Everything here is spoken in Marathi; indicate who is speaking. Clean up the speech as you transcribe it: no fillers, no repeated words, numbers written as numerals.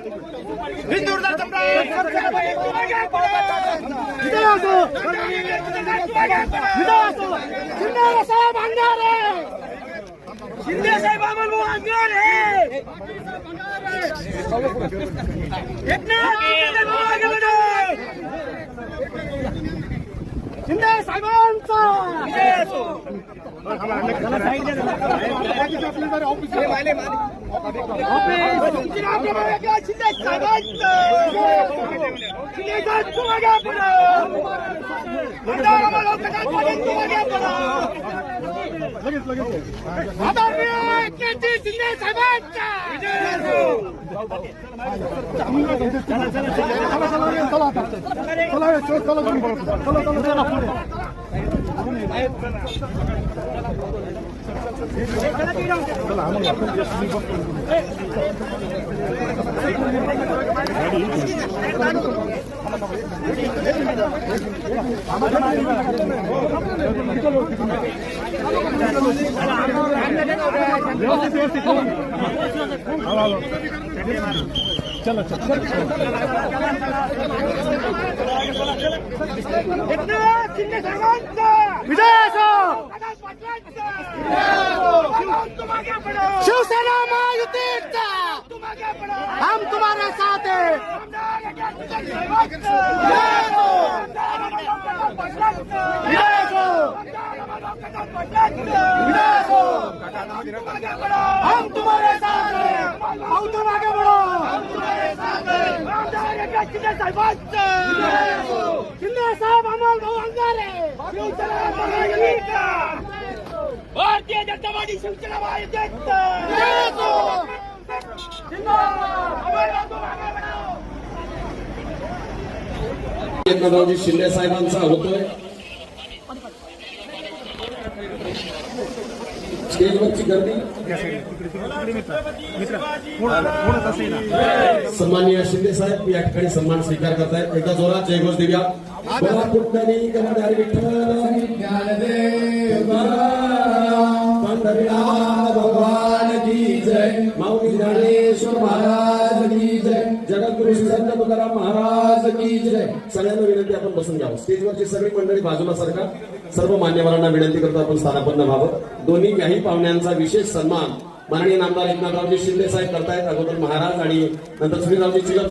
Speaker 1: हिंदुर्जा सम्राट शिंदे साहेब अंगारे शिंदे साहेब आम्हाला अंगारे शिंदे साहेबांचा चलो शिवसेना महायुति हम तुम्हारे साथ हैं। हम तुम्हारे साथ हैं। तुम आगे बढ़ो। शिंदे साहेब अमोल भाऊ अंगारे भारतीय जनता पार्टी शिवसेना
Speaker 2: एकनाथरावजी शिंदे साहेबांचा होतोय स्टेजवरची गर्दी सन्माननीय शिंदे साहेब या ठिकाणी सन्मान स्वीकार करतायत। एकदा जोरात जयघोष देऊया। बोला पुण्यनी गणधारी विठ्ठल भगवान की जय। माऊली ज्ञानेश्वर महाराज की जय। जगद्गुरु संत तुकाराम महाराज की जय। सगळ्यांना विनंती आपण बसून घ्यावं। स्टेजवरची सगळी मंडळी बाजूला सरका। सर्व मान्यवरांना विनंती करतो आपण स्थानापन्न व्हावं। दोन्ही काही पाहुण्यांचा विशेष सन्मान माननीय नामदार एकनाथरावजी शिंदे साहेब करतायत। अगोदर महाराज आणि नंतर सुनीलरावजी चिलर